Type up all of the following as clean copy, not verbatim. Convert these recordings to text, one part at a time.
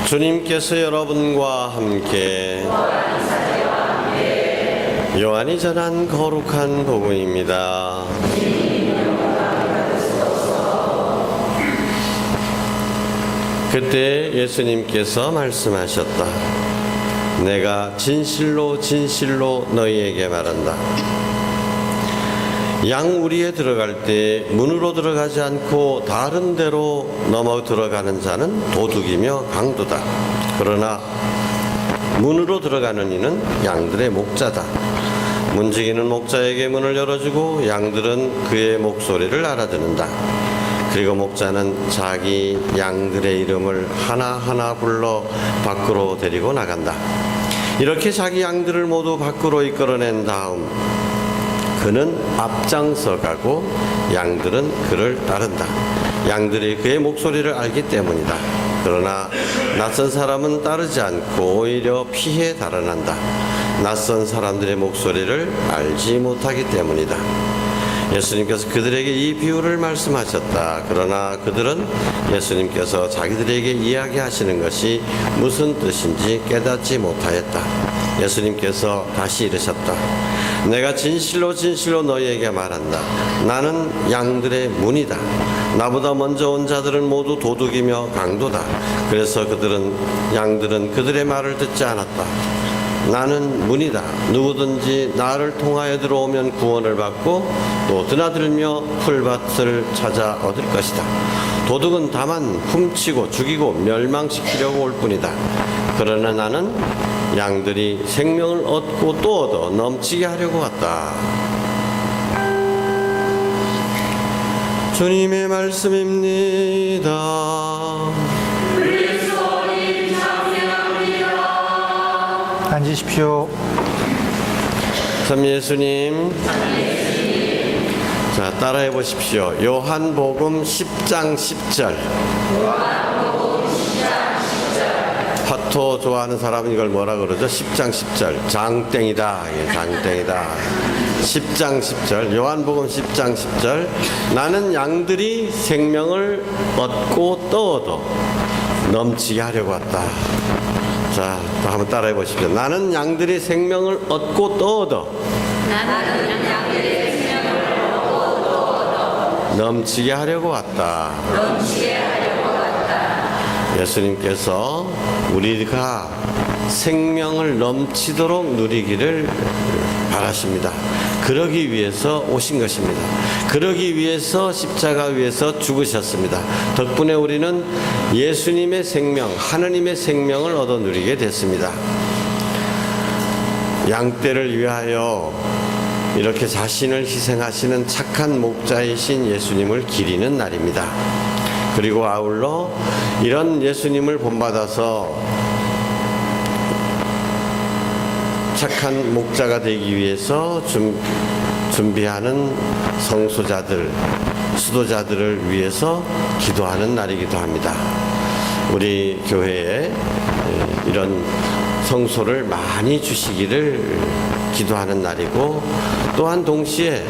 주님께서 여러분과 함께 요한이 전한 거룩한 복음입니다. 그때 예수님께서 말씀하셨다. 내가 진실로 진실로 너희에게 말한다. 양우리에 들어갈 때 문으로 들어가지 않고 다른 데로 넘어 들어가는 자는 도둑이며 강도다. 그러나 문으로 들어가는 이는 양들의 목자다. 문지기는 목자에게 문을 열어주고 양들은 그의 목소리를 알아듣는다. 그리고 목자는 자기 양들의 이름을 하나하나 불러 밖으로 데리고 나간다. 이렇게 자기 양들을 모두 밖으로 이끌어낸 다음 그는 앞장서 가고 양들은 그를 따른다. 양들이 그의 목소리를 알기 때문이다. 그러나 낯선 사람은 따르지 않고 오히려 피해 달아난다. 낯선 사람들의 목소리를 알지 못하기 때문이다. 예수님께서 그들에게 이 비유를 말씀하셨다. 그러나 그들은 예수님께서 자기들에게 이야기하시는 것이 무슨 뜻인지 깨닫지 못하였다. 예수님께서 다시 이르셨다. 내가 진실로 진실로 너희에게 말한다. 나는 양들의 문이다. 나보다 먼저 온 자들은 모두 도둑이며 강도다. 그래서 양들은 그들의 말을 듣지 않았다. 나는 문이다. 누구든지 나를 통하여 들어오면 구원을 받고 또 드나들며 풀밭을 찾아 얻을 것이다. 도둑은 다만 훔치고 죽이고 멸망시키려고 올 뿐이다. 그러나 나는 양들이 생명을 얻고 또 얻어 넘치게 하려고 왔다. 주님의 말씀입니다. 앉으십시오. 참 예수님. 자, 따라해 보십시오. 요한복음 10장 10절. 화토 좋아하는 사람은 이걸 뭐라 그러죠? 10장 10절. 장땡이다. 장땡이다. 10장 10절. 요한복음 10장 10절. 나는 양들이 생명을 얻고 또 얻어 넘치게 하려고 왔다. 자, 또 한번 따라해 보십시오. 나는 양들이 생명을 얻고 또 얻어. 나는 양들이 생명을 얻고 또 얻어. 넘치게 하려고 왔다. 넘치게 하려고 왔다. 예수님께서 우리가 생명을 넘치도록 누리기를 바라십니다. 그러기 위해서 오신 것입니다. 그러기 위해서 십자가 위에서 죽으셨습니다. 덕분에 우리는 예수님의 생명, 하느님의 생명을 얻어 누리게 됐습니다. 양떼를 위하여 이렇게 자신을 희생하시는 착한 목자이신 예수님을 기리는 날입니다. 그리고 아울러 이런 예수님을 본받아서 착한 목자가 되기 위해서 준비하는 성소자들, 수도자들을 위해서 기도하는 날이기도 합니다. 우리 교회에 이런 성소를 많이 주시기를 기도하는 날이고, 또한 동시에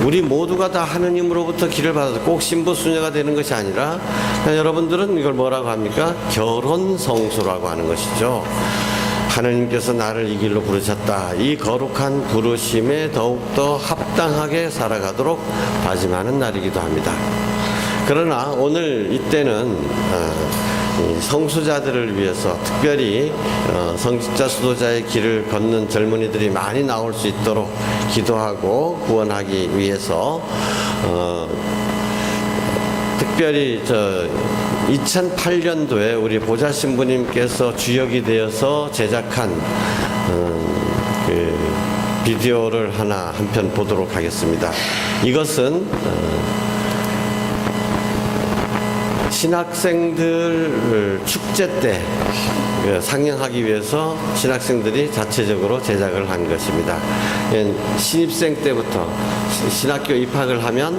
우리 모두가 다 하느님으로부터 기를 받아서 꼭 신부 수녀가 되는 것이 아니라, 여러분들은 이걸 뭐라고 합니까? 결혼 성소라고 하는 것이죠. 하느님께서 나를 이 길로 부르셨다. 이 거룩한 부르심에 더욱더 합당하게 살아가도록 다짐하는 날이기도 합니다. 그러나 오늘 이때는 성수자들을 위해서 특별히 성직자 수도자의 길을 걷는 젊은이들이 많이 나올 수 있도록 기도하고 구원하기 위해서 특별히 2008년도에 우리 보좌 신부님께서 주역이 되어서 제작한 비디오를 한 편 보도록 하겠습니다. 이것은 신학생들 축제 때 상영하기 위해서 신학생들이 자체적으로 제작을 한 것입니다. 신입생 때부터 신학교 입학을 하면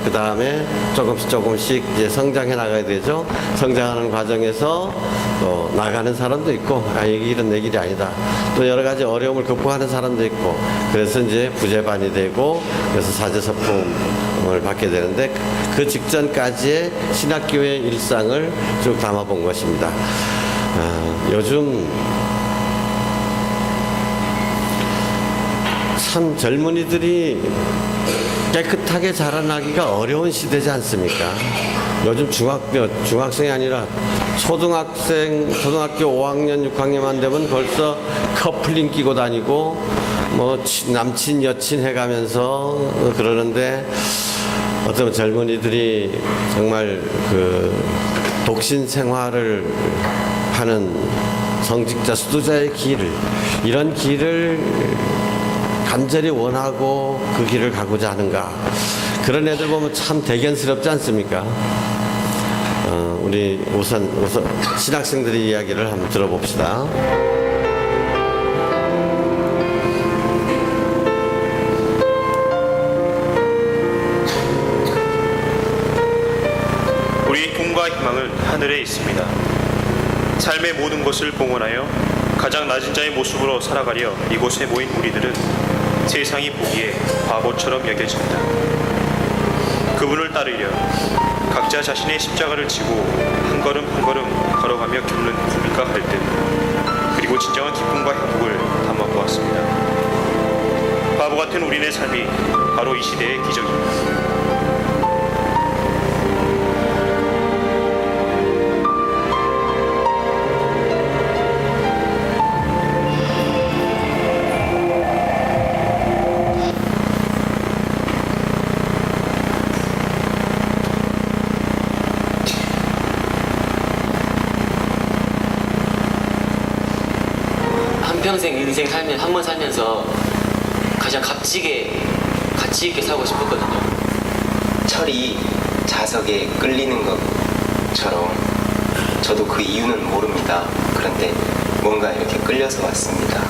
그 다음에 조금씩 이제 성장해 나가야 되죠. 성장하는 과정에서 또 나가는 사람도 있고 이 길은 내 길이 아니다. 또 여러 가지 어려움을 극복하는 사람도 있고 그래서 이제 부재반이 되고 그래서 사제서품을 받게 되는데 그 직전까지의 신학교의 일상을 쭉 담아본 것입니다. 요즘 참 젊은이들이 깨끗하게 자라나기가 어려운 시대지 않습니까? 요즘 중학생이 아니라 초등학교 5학년, 6학년만 되면 벌써 커플링 끼고 다니고 뭐 남친, 여친 해가면서 그러는데 어떤 젊은이들이 정말 그 독신 생활을 하는 성직자, 수도자의 이런 길을 간절히 원하고 그 길을 가고자 하는가. 그런 애들 보면 참 대견스럽지 않습니까? 우리 우선 신학생들의 이야기를 한번 들어봅시다. 우리의 꿈과 희망은 하늘에 있습니다. 삶의 모든 것을 봉헌하여 가장 낮은 자의 모습으로 살아가려 이곳에 모인 우리들은 세상이 보기에 바보처럼 여겨집니다. 그분을 따르려 각자 자신의 십자가를 지고 한 걸음 한 걸음 걸어가며 겪는 고민과 갈등, 그리고 진정한 기쁨과 행복을 담아보았습니다. 바보 같은 우리의 삶이 바로 이 시대의 기적입니다. 평생 인생 한 번 살면서 가장 가치 있게 살고 싶었거든요. 철이 자석에 끌리는 것처럼 저도 그 이유는 모릅니다. 그런데 뭔가 이렇게 끌려서 왔습니다.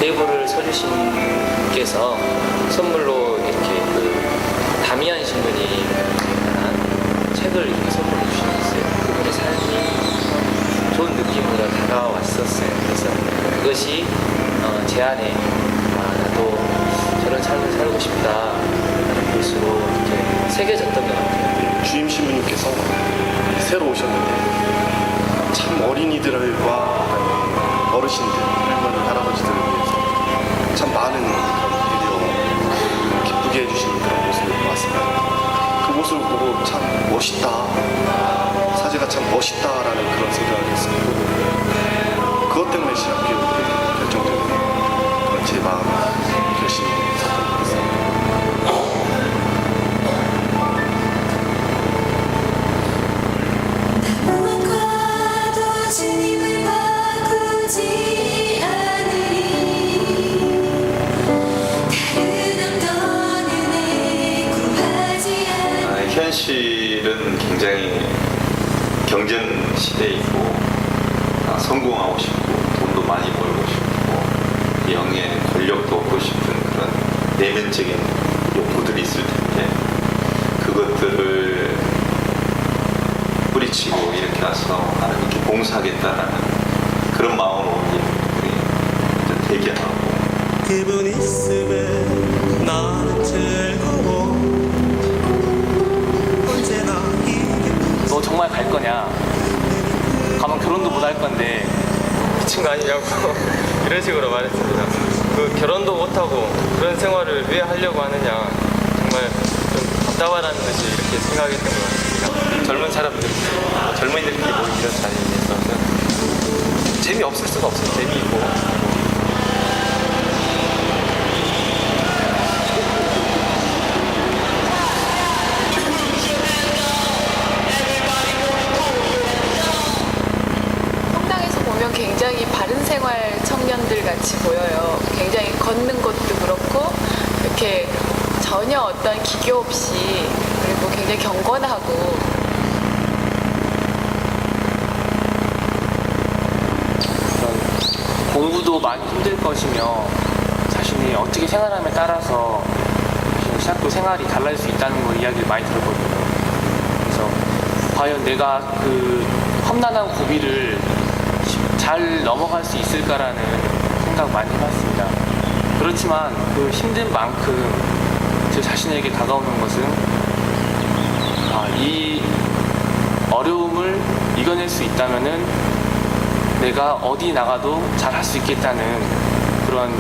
테이블을 서주신께서 선물로 이렇게 다미안 신부님 관한 책을 이렇게 선물해 주셨어요. 그분의 삶이 좋은 느낌으로 다가왔었어요. 그래서 그것이 제 안에 나도 저런 삶을 살고 싶다라는 것으로 이렇게 새겨졌던 것 같아요. 주임 신부님께서 새로 오셨는데 참 어린이들과 어르신들, 할머니, 할아버지들을 위해서 참 많은 그런 배려, 기쁘게 해주시는 그런 모습을 보았습니다. 그 모습을 보고 참 멋있다. 사제가 참 멋있다라는 그런 생각을 했었고 그것 때문에 신학교 결정적인 그런 제 마음 결심이 있었던 것 같습니다. 무엇과도 주님을 바꾸지 않으리 다른 어떤 은혜 구하지 않으리 현실은 굉장히 경쟁 시대이고 성공하고 싶고 돈도 많이 벌고 싶고 영의 권력도 얻고 싶은 그런 내면적인 욕구들이 있을 텐데 그것들을 뿌리치고 이렇게 와서 하나님께 봉사하겠다라는 그런 마음으로 우리 대견하고 그분 있음에 나는 즐거워 언제나 이게 너 정말 갈 거냐? 가면 결혼도 못 할 건데 미친 거 아니냐고 이런 식으로 말했습니다. 그 결혼도 못 하고 그런 생활을 왜 하려고 하느냐 정말 좀 답답하다는 듯이 이렇게 생각했던 것 같습니다. 젊은 사람들, 젊은이들끼리 모인 이런 자리에서는 재미없을 수가 없어요. 재미있고 성당에서 보면 굉장히 바른 생활 청년들 같이 보여요. 굉장히 걷는 것도 그렇고 이렇게 전혀 어떤 기교 없이 그리고 굉장히 경건하고 공부도 많이 힘들 것이며 자신이 어떻게 생활하냐에 따라서 신학교 생활이 달라질 수 있다는 걸 이야기를 많이 들었거든요. 그래서 과연 내가 그 험난한 고비를 잘 넘어갈 수 있을까라는 생각 많이 해봤습니다. 그렇지만 그 힘든 만큼 제 자신에게 다가오는 것은 이 어려움을 이겨낼 수 있다면은 내가 어디 나가도 잘 할 수 있겠다는 그런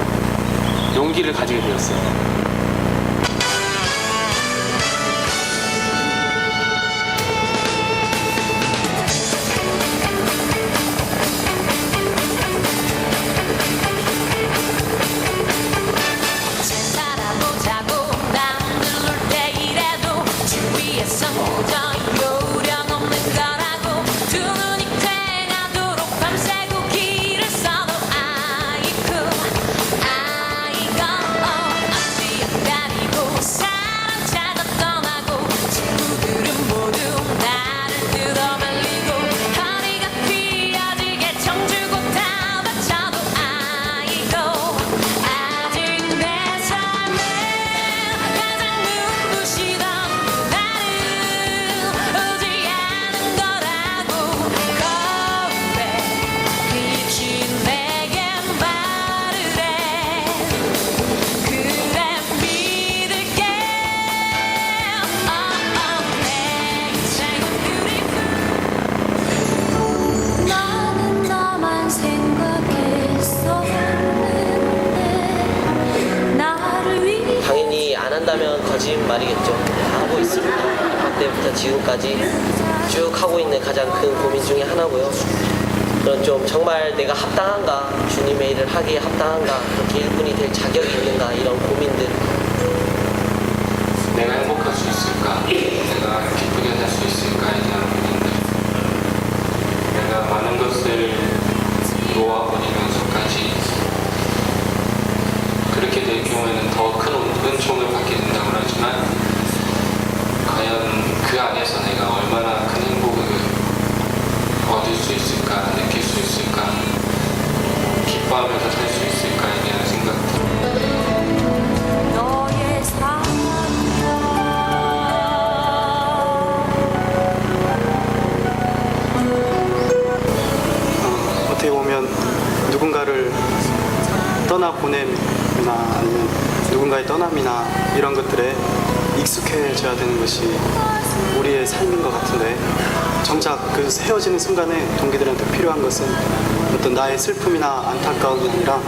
용기를 가지게 되었어요. 살아보자고 남들 때이라도 주위에서 도저히 요령 없는 거라고 두 눈이 퀭하도록 밤새고 길을 써도 아이고 앞뒤 엇갈리고 사람 찾아 떠나고 친구들은 모두 나를 뜯어말리고 허리가 휘어지게 청주고 다 바쳐도 아이고 아직 내 삶에 가장 눈부시던 나는 오지 않은 거라고 거울에 빛이 내게 말을 해 그래 믿을게 내 인생은 beautiful 나는 너만 생각했었는데 나를 위해 당연히 안 한다면 거짓말이겠죠. 다 하고 있습니다. 입학 때부터 지금까지 쭉 하고 있는 가장 큰 고민 중에 하나고요. 그런 좀 정말 내가 합당한가, 주님의 일을 하기에 합당한가, 그렇게 일꾼이 될 자격이 있는가 이런 고민들. 내가 행복할 수 있을까? 내가 기쁘게 살 수 있을까에 대한 고민들. 내가 많은 것을 놓아버리면서까지 그렇게 될 경우에는 더 큰 은총을 받게 된다고 하지만 과연 그 안에서 내가 얼마나 큰 행복을 얻을 수 있을까, 느낄 수 있을까, 기뻐하면서 살 수 있을까에 대한 생각들. 너의 사랑과 어떻게 보면 누군가를 떠나보냄이나 아니면 누군가의 떠남이나 이런 것들에 익숙해져야 되는 것이 우리의 삶인 것 같은데 정작 그 헤어지는 순간에 동기들한테 필요한 것은 어떤 나의 슬픔이나 안타까움이 아니라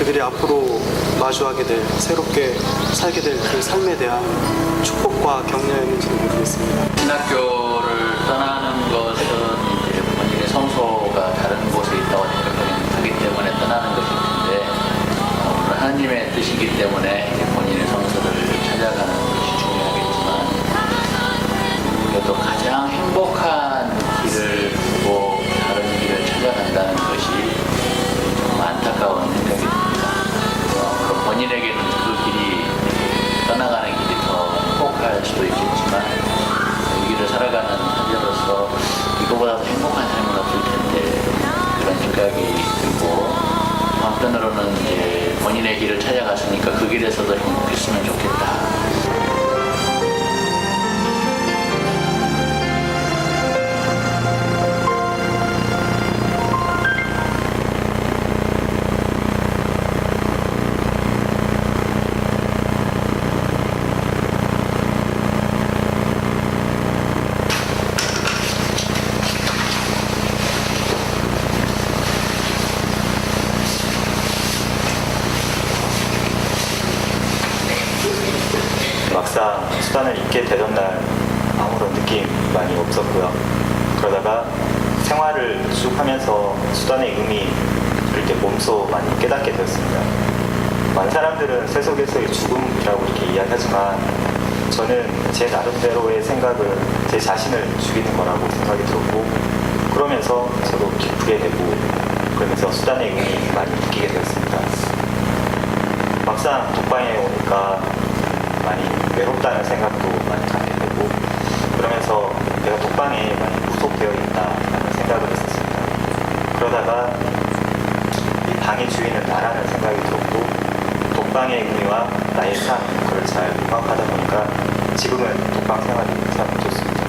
그들이 앞으로 마주하게 될, 새롭게 살게 될 그 삶에 대한 축복과 격려였는지는 모르겠습니다. 신학교를 떠나는 것은 이제 본인의 성소가 다른 곳에 있다고 생각하기 때문에 떠나는 것일 텐데, 오늘 하나님의 뜻이기 때문에 이제 본인의 성소를 찾아가는 것이 중요하겠지만, 그래도 가장 행복한 길을 보고 다른 길을 찾아간다는 것이 좀 안타까운 생각이 듭니다. 그럼 본인에게는 그 길이 떠나가는 길이 더 행복할 수도 있겠지만, 이 길을 살아가는 한자로서 이거보다 더 행복한 삶은 없을 텐데, 그런 생각이 들고, 한편으로는 이제 본인의 길을 찾아갔으니까 그 길에서도 행복했으면 좋겠다. 막상 수단을 잊게 되던 날 아무런 느낌 많이 없었고요. 그러다가 생활을 쭉 하면서 수단의 의미를 이렇게 몸소 많이 깨닫게 되었습니다. 많은 사람들은 세속에서의 죽음이라고 이렇게 이야기하지만 저는 제 나름대로의 생각을 제 자신을 죽이는 거라고 생각이 들었고, 그러면서 저도 기쁘게 되고, 그러면서 수단의 의미 많이 느끼게 되었습니다. 막상 독방에 오니까 많이 외롭다는 생각도 많이 갖게 되고, 그러면서 내가 독방에 많이 구속되어 있다는 생각을 했었습니다. 그러다가 이 방의 주인은 나라는 생각이 들었고, 독방의 의미와 나의 삶, 그걸 잘 파악하다 보니까 지금은 독방 생활이 참 좋습니다.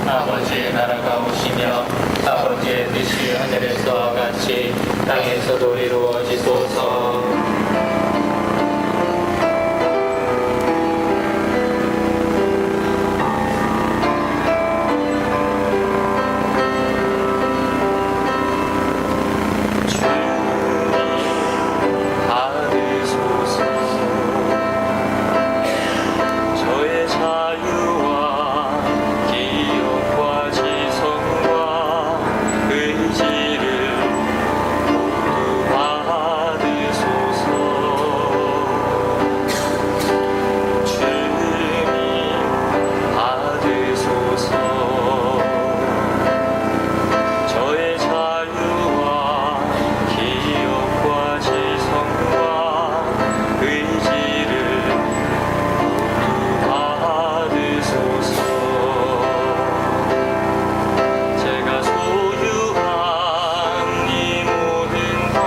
아버지의 나라가 오시며 아버지의 뜻이 하늘에서와 같이 땅에서도 이루어지소서. 저의 자유와 기억과 지성과 의지를 모두 받으소서. 주님 받으소서. 저의 자유와 기억과 지성과 의지를 받으소서. 제가 소유한 이 모든 것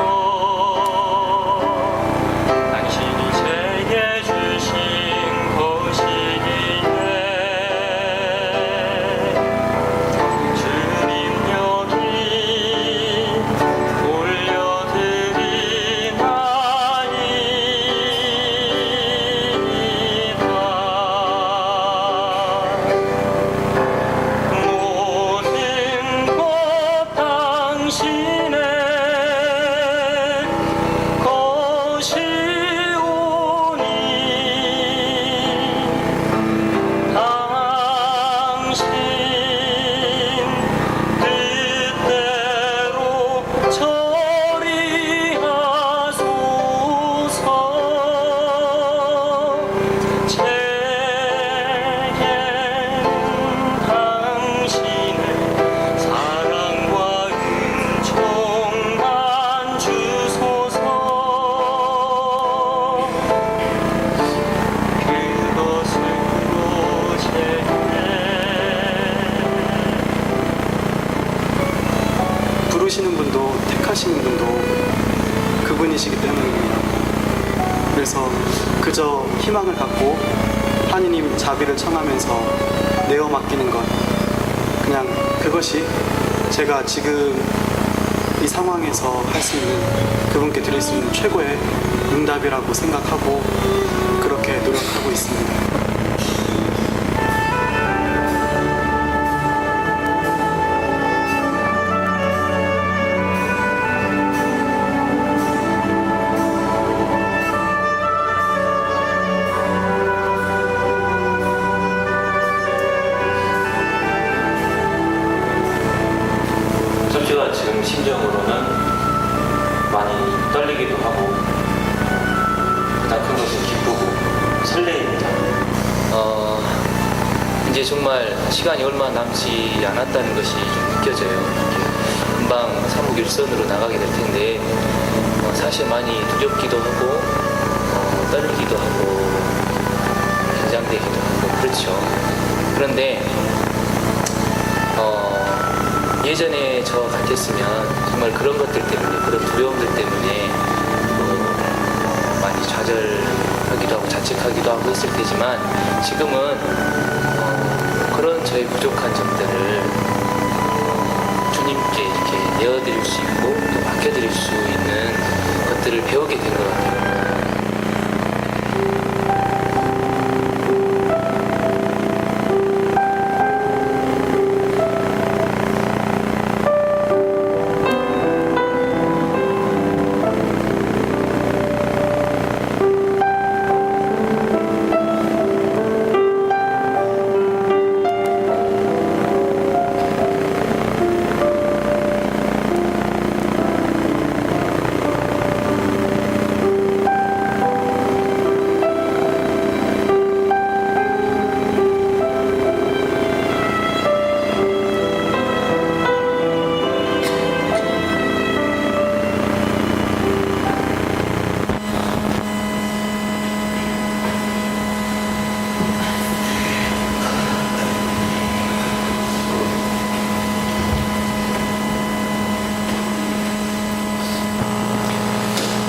당신이 제게 주신 것이기에 주님 여기 모든 것 당신의 것이오니 당신 뜻대로 처리하소서. 제겐 당신의 사랑과 은총만 주소서. 그것으로 부르시는 분도 택하시는 분도 그분이시기 때문입니다. 그래서 그저 희망을 갖고 하느님 자비를 청하면서 내어 맡기는 것, 그냥 그것이 제가 지금 이 상황에서 할 수 있는, 그분께 드릴 수 있는 최고의 응답이라고 생각하고 그렇게 노력하고 있습니다. 심정으로는 많이 떨리기도 하고 가장 큰 것은 기쁘고 설레입니다. 이제 정말 시간이 얼마 남지 않았다는 것이 좀 느껴져요. 이렇게 금방 삼국일선으로 나가게 될 텐데 사실 많이 두렵기도 하고 떨리기도 하고 긴장되기도 하고 그렇죠. 그런데 예전에 저 같았으면 정말 그런 것들 때문에 그런 두려움들 때문에 많이 좌절하기도 하고 자책하기도 하고 했을 테지만 지금은 그런 저의 부족한 점들을 주님께 이렇게 내어드릴 수 있고 또 맡겨드릴 수 있는 것들을 배우게 된 것 같아요.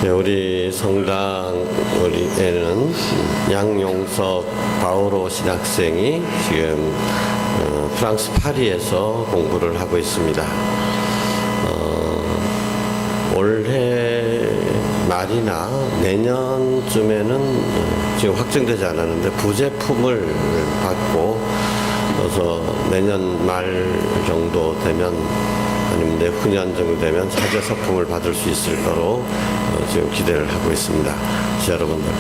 우리 성당 우리에는 양용석 바오로 신학생이 지금 프랑스 파리에서 공부를 하고 있습니다. 올해 말이나 내년쯤에는 지금 확정되지 않았는데 부제품을 받고 그래서 내년 말 정도 되면 아니면 내후년 정도 되면 사제 서품을 받을 수 있을 거로 지금 기대를 하고 있습니다. 여러분들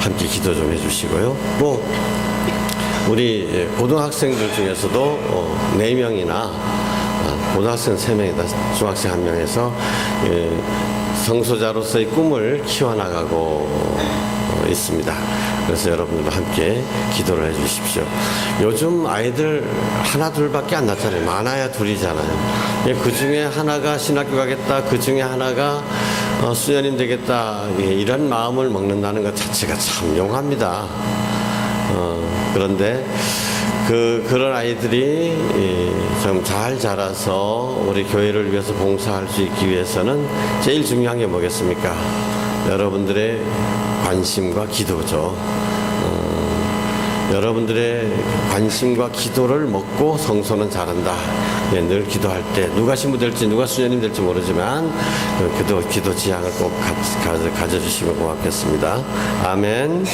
함께 기도 좀 해주시고요. 뭐 우리 고등학생들 중에서도 4명이나 고등학생 3명이다 중학생 1명에서 성소자로서의 꿈을 키워나가고 있습니다. 그래서 여러분들도 함께 기도를 해주십시오. 요즘 아이들 하나 둘밖에 안 낳잖아요. 많아야 둘이잖아요. 그 중에 하나가 신학교 가겠다, 그 중에 하나가 수녀님 되겠다, 이런 마음을 먹는다는 것 자체가 참 용합니다. 그런데 그런 아이들이 좀 잘 자라서 우리 교회를 위해서 봉사할 수 있기 위해서는 제일 중요한 게 뭐겠습니까? 여러분들의 관심과 기도죠. 여러분들의 관심과 기도를 먹고 성소는 자란다. 늘 기도할 때 누가 신부 될지 누가 수녀님 될지 모르지만 기도 지향을 꼭 가져주시면 고맙겠습니다. 아멘.